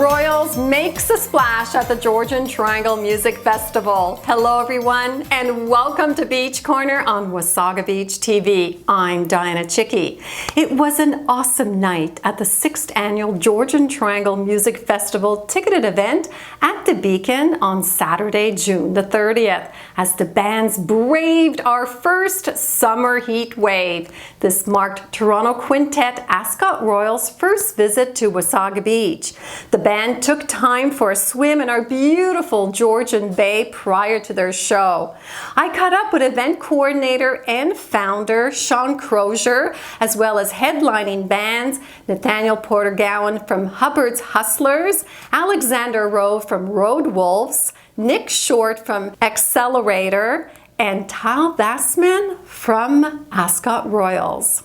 Royals makes a splash at the Georgian Triangle Music Festival. Hello everyone and welcome to Beach Corner on Wasaga Beach TV. I'm Dianna. It was an awesome night at the 6th Annual Georgian Triangle Music Festival ticketed event at the Beacon on Saturday, June the 30th, as the bands braved our first summer heat wave. This marked Toronto quintet Ascot Royals' first visit to Wasaga Beach. The band took time for a swim in our beautiful Georgian Bay prior to their show. I caught up with event coordinator and founder Shawn Crozier, as well as headlining bands Nathaniel Porter-Gowan from Hubbards Hustlers, Alexander Rowe from Roadwolves, Nick Short from Excellerator, and Tal Bassman from Ascot Royals.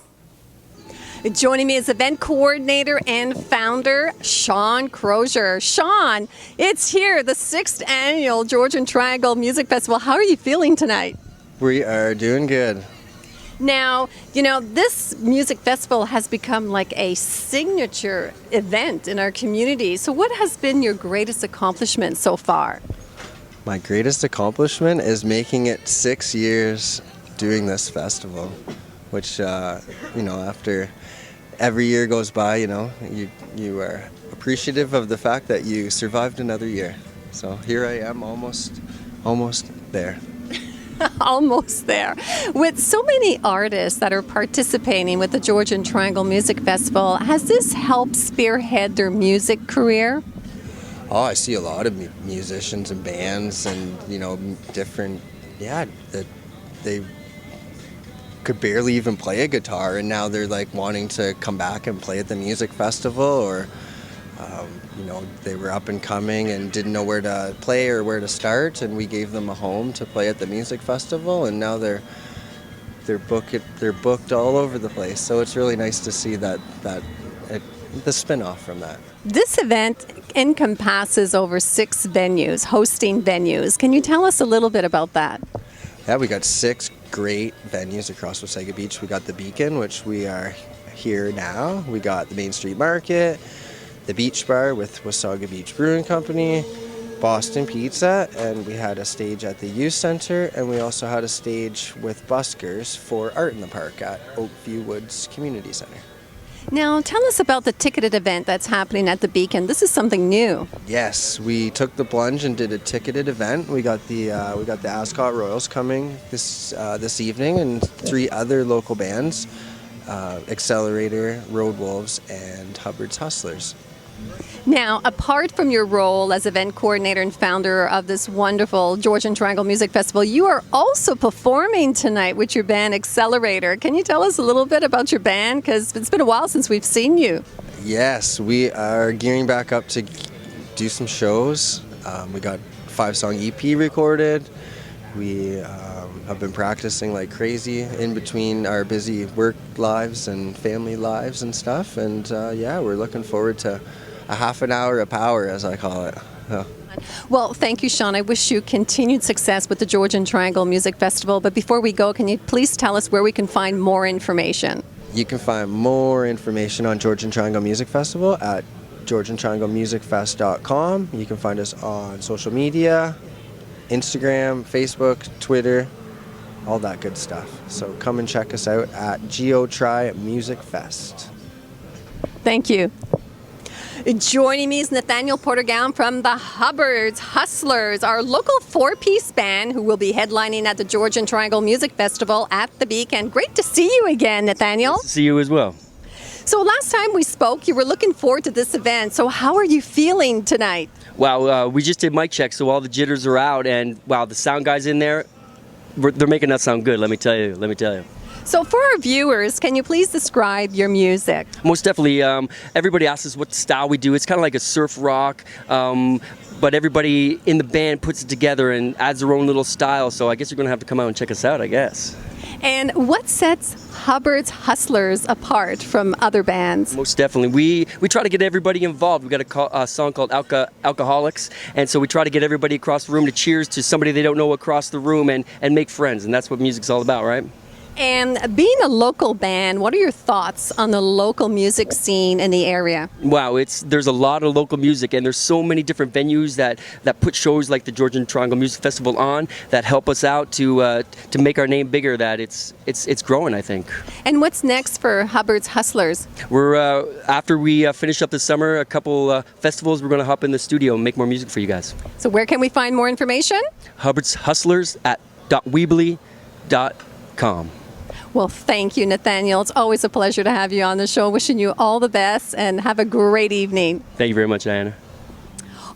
Joining me is event coordinator and founder, Shawn Crozier. Shawn, it's here, the 6th Annual Georgian Triangle Music Festival. How are you feeling tonight? We are doing good. Now, you know, this music festival has become like a signature event in our community. So what has been your greatest accomplishment so far? My greatest accomplishment is making it 6 years doing this festival, which, after every year goes by, you are appreciative of the fact that you survived another year. So here I am, almost there. Almost there. With so many artists that are participating with the Georgian Triangle Music Festival, has this helped spearhead their music career? Oh, I see a lot of musicians and bands and, different, that they could barely even play a guitar, and now they're like wanting to come back and play at the music festival, or they were up and coming and didn't know where to play or where to start, and we gave them a home to play at the music festival, and now they're booked all over the place. So it's really nice to see the spin-off from that. This event encompasses over 6 venues, hosting venues. Can you tell us a little bit about that? Yeah, we got 6 great venues across Wasaga Beach. We got the Beacon, which we are here now. We got the Main Street Market, the Beach Bar with Wasaga Beach Brewing Company, Boston Pizza, and we had a stage at the Youth Center, and we also had a stage with buskers for Art in the Park at Oakview Woods Community Center. Now, tell us about the ticketed event that's happening at the Beacon. This is something new. Yes, we took the plunge and did a ticketed event. We got the Ascot Royals coming this evening, and 3 other local bands, Excellerator, Roadwolves, and Hubbards Hustlers. Now, apart from your role as event coordinator and founder of this wonderful Georgian Triangle Music Festival, you are also performing tonight with your band Excellerator. Can you tell us a little bit about your band? Because it's been a while since we've seen you. Yes, we are gearing back up to do some shows. We got a 5-song EP recorded. We have been practicing like crazy in between our busy work lives and family lives and stuff. And we're looking forward to a half an hour of power, as I call it. Well, thank you, Shawn. I wish you continued success with the Georgian Triangle Music Festival. But before we go, can you please tell us where we can find more information? You can find more information on Georgian Triangle Music Festival at georgiantrianglemusicfest.com. You can find us on social media, Instagram, Facebook, Twitter, all that good stuff. So come and check us out at GeoTri Music Fest. Thank you. Joining me is Nathaniel Porter-Gowan from the Hubbards Hustlers, our local 4-piece band who will be headlining at the Georgian Triangle Music Festival at the Beacon. Great to see you again, Nathaniel. Nice to see you as well. So last time we spoke, you were looking forward to this event. So how are you feeling tonight? Wow, we just did mic checks, so all the jitters are out, and wow, the sound guys in there, they're making that sound good, let me tell you. So for our viewers, can you please describe your music? Most definitely. Everybody asks us what style we do. It's kind of like a surf rock, but everybody in the band puts it together and adds their own little style, so I guess you're going to have to come out and check us out, I guess. And what sets Hubbards Hustlers apart from other bands? Most definitely. We try to get everybody involved. We got a song called Alcoholics, and so we try to get everybody across the room to cheers to somebody they don't know across the room and make friends, and that's what music's all about, right? And being a local band, what are your thoughts on the local music scene in the area? Wow, there's a lot of local music, and there's so many different venues that put shows like the Georgian Triangle Music Festival on that help us out to make our name bigger. That it's growing, I think. And what's next for Hubbards Hustlers? We're after we finish up this summer, a couple festivals. We're going to hop in the studio and make more music for you guys. So where can we find more information? Hubbards Hustlers at .weebly.com. Well, thank you, Nathaniel. It's always a pleasure to have you on the show. Wishing you all the best and have a great evening. Thank you very much, Dianna.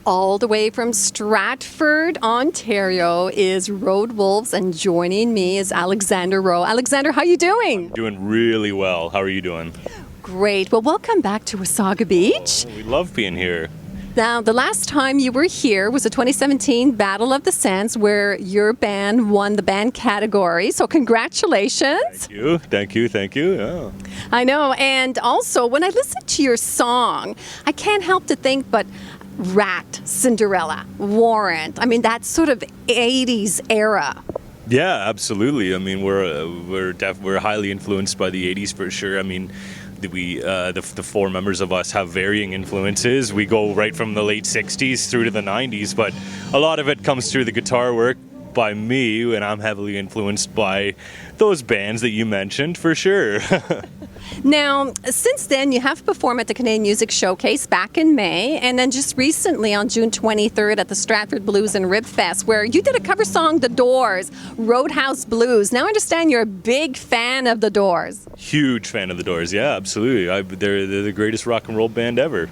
All the way from Stratford, Ontario is Roadwolves, and joining me is Alexander Rowe. Alexander, how you doing? Doing really well. How are you doing? Great. Well, welcome back to Wasaga Beach. We love being here. Now, the last time you were here was the 2017 Battle of the Sands, where your band won the band category. So congratulations. Thank you. Yeah. I know. And also, when I listen to your song, I can't help to think, but Rat, Cinderella, Warrant. I mean, that sort of 80s era. Yeah, absolutely. I mean, we're highly influenced by the 80s for sure. I mean, the four members of us have varying influences. We go right from the late 60s through to the 90s, but a lot of it comes through the guitar work by me, and I'm heavily influenced by those bands that you mentioned for sure. Now, since then, you have performed at the Canadian Music Showcase back in May, and then just recently on June 23rd at the Stratford Blues and Rib Fest, where you did a cover song, The Doors, Roadhouse Blues. Now I understand you're a big fan of The Doors. Huge fan of the Doors, yeah, absolutely. They're the greatest rock and roll band ever.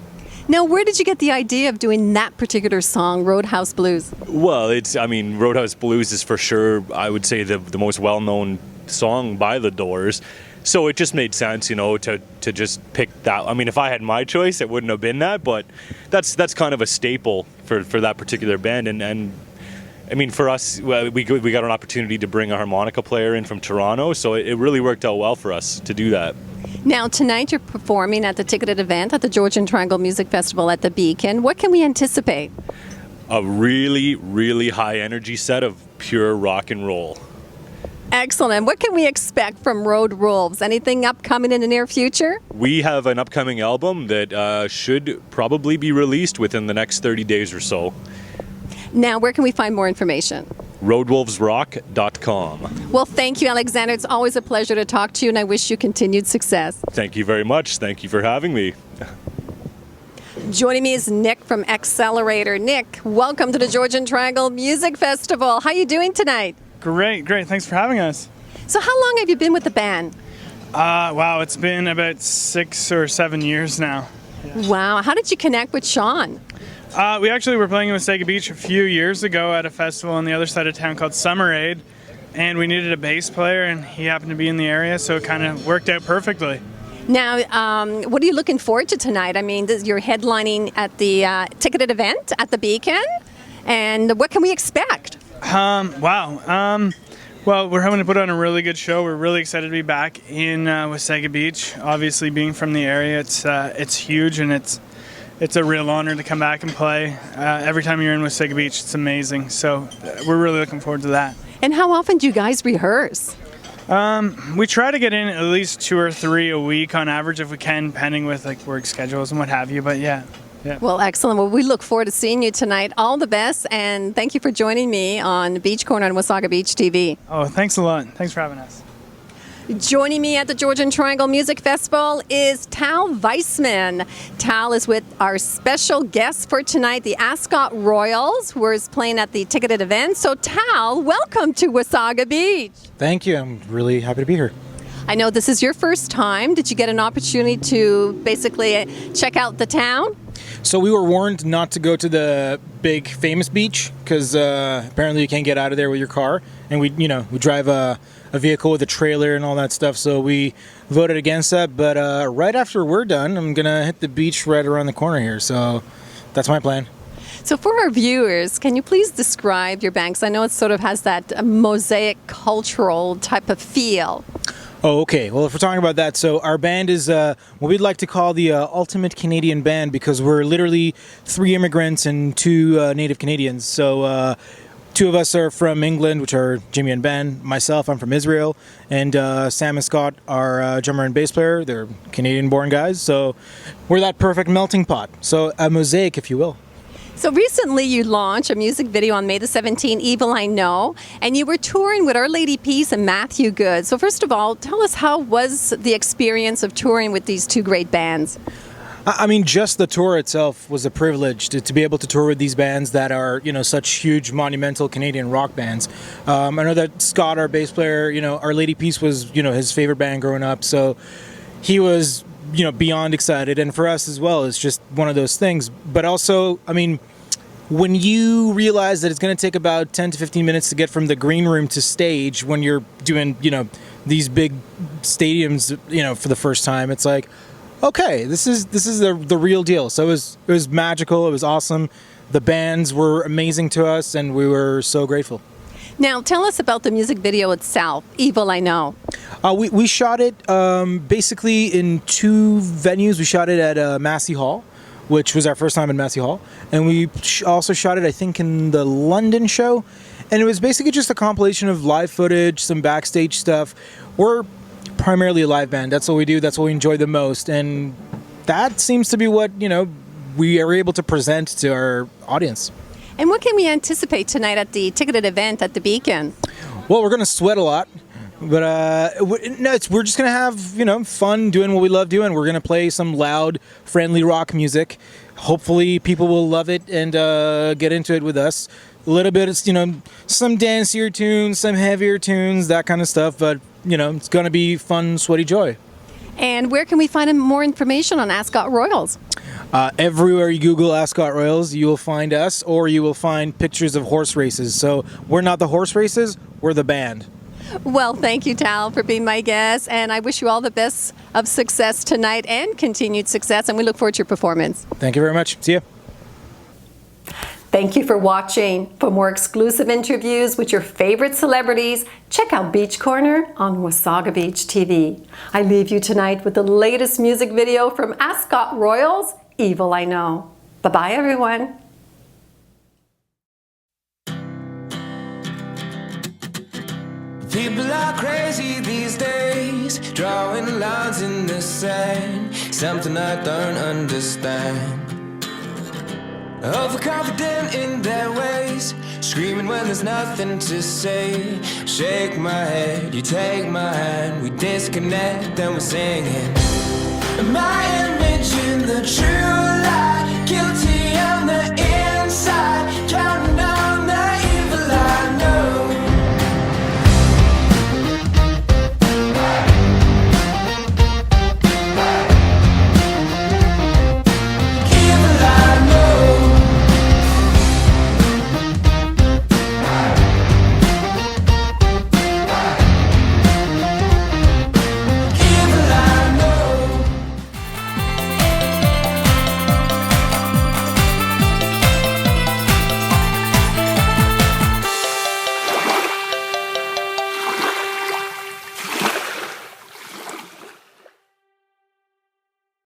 Now, where did you get the idea of doing that particular song, Roadhouse Blues? Well, Roadhouse Blues is for sure, I would say, the most well-known song by the Doors. So it just made sense, to just pick that. I mean, if I had my choice, it wouldn't have been that, but that's kind of a staple for that particular band. And I mean, for us, we got an opportunity to bring a harmonica player in from Toronto, so it really worked out well for us to do that. Now, tonight you're performing at the ticketed event at the Georgian Triangle Music Festival at the Beacon. What can we anticipate? A really, really high energy set of pure rock and roll. Excellent. What can we expect from Roadwolves? Anything upcoming in the near future? We have an upcoming album that should probably be released within the next 30 days or so. Now, where can we find more information? Roadwolvesrock.com. Well, thank you, Alexander. It's always a pleasure to talk to you, and I wish you continued success. Thank you very much. Thank you for having me. Joining me is Nick from Excellerator. Nick, welcome to the Georgian Triangle Music Festival. How are you doing tonight? Great. Thanks for having us. So how long have you been with the band? Wow, it's been about 6 or 7 years now. Wow. How did you connect with Shawn? We actually were playing in Wasaga Beach a few years ago at a festival on the other side of town called Summer Aid, and we needed a bass player, and he happened to be in the area, so it kind of worked out perfectly. Now, what are you looking forward to tonight? I mean, you're headlining at the ticketed event at the Beacon, and what can we expect? Well, we're hoping to put on a really good show. We're really excited to be back in Wasaga Beach. Obviously, being from the area, it's huge, and it's a real honor to come back and play. Every time you're in Wasaga Beach, it's amazing. So we're really looking forward to that. And how often do you guys rehearse? We try to get in at least 2 or 3 a week on average if we can, pending with like work schedules and what have you. But yeah. Well, excellent. Well, we look forward to seeing you tonight. All the best, and thank you for joining me on Beach Corner on Wasaga Beach TV. Oh, thanks a lot. Thanks for having us. Joining me at the Georgian Triangle Music Festival is Tal Weissman. Tal is with our special guest for tonight, the Ascot Royals, who is playing at the ticketed event. So, Tal, welcome to Wasaga Beach. Thank you. I'm really happy to be here. I know this is your first time. Did you get an opportunity to basically check out the town? So we were warned not to go to the big famous beach because apparently you can't get out of there with your car, and we drive a vehicle with a trailer and all that stuff. So we voted against that. But right after we're done, I'm gonna hit the beach right around the corner here. So that's my plan. So for our viewers, can you please describe your band? 'Cause I know it sort of has that mosaic cultural type of feel. Oh, okay. Well, if we're talking about that, so our band is what we'd like to call the ultimate Canadian band because we're literally 3 immigrants and 2 native Canadians. So two of us are from England, which are Jimmy and Ben. Myself, I'm from Israel. And Sam and Scott are drummer and bass player. They're Canadian-born guys. So we're that perfect melting pot. So a mosaic, if you will. So recently you launched a music video on May the 17th, Evil I Know, and you were touring with Our Lady Peace and Matthew Good. So first of all, tell us, how was the experience of touring with these two great bands? I mean, just the tour itself was a privilege to be able to tour with these bands that are, such huge, monumental Canadian rock bands. I know that Scott, our bass player, Our Lady Peace was, his favorite band growing up. So he was, beyond excited. And for us as well, it's just one of those things. But also, I mean, when you realize that it's going to take about 10 to 15 minutes to get from the green room to stage when you're doing, these big stadiums, for the first time, it's like, okay, this is the real deal. So it was magical. It was awesome. The bands were amazing to us, and we were so grateful. Now, tell us about the music video itself, Evil I Know. We shot it basically in two venues. We shot it at Massey Hall, which was our first time in Massey Hall, and we also shot it, I think, in the London show. And it was basically just a compilation of live footage, some backstage stuff. We're primarily a live band. That's what we do. That's what we enjoy the most. And that seems to be what, we are able to present to our audience. And what can we anticipate tonight at the ticketed event at the Beacon? Well, we're going to sweat a lot. But we're just going to have, fun doing what we love doing. We're going to play some loud, friendly rock music. Hopefully people will love it and get into it with us. A little bit, some dancier tunes, some heavier tunes, that kind of stuff. But, it's going to be fun, sweaty joy. And where can we find more information on Ascot Royals? Everywhere you Google Ascot Royals, you will find us, or you will find pictures of horse races. So we're not the horse races, we're the band. Well, thank you, Tal, for being my guest, and I wish you all the best of success tonight and continued success, and we look forward to your performance. Thank you very much. See ya. Thank you for watching. For more exclusive interviews with your favorite celebrities, check out Beach Corner on Wasaga Beach TV. I leave you tonight with the latest music video from Ascot Royals, Evil I Know. Bye-bye, everyone. People are crazy these days, drawing lines in the sand, something I don't understand. Overconfident in their ways, screaming when there's nothing to say. Shake my head, you take my hand, we disconnect, then we're singing. My image in the true light, guilty on the inside.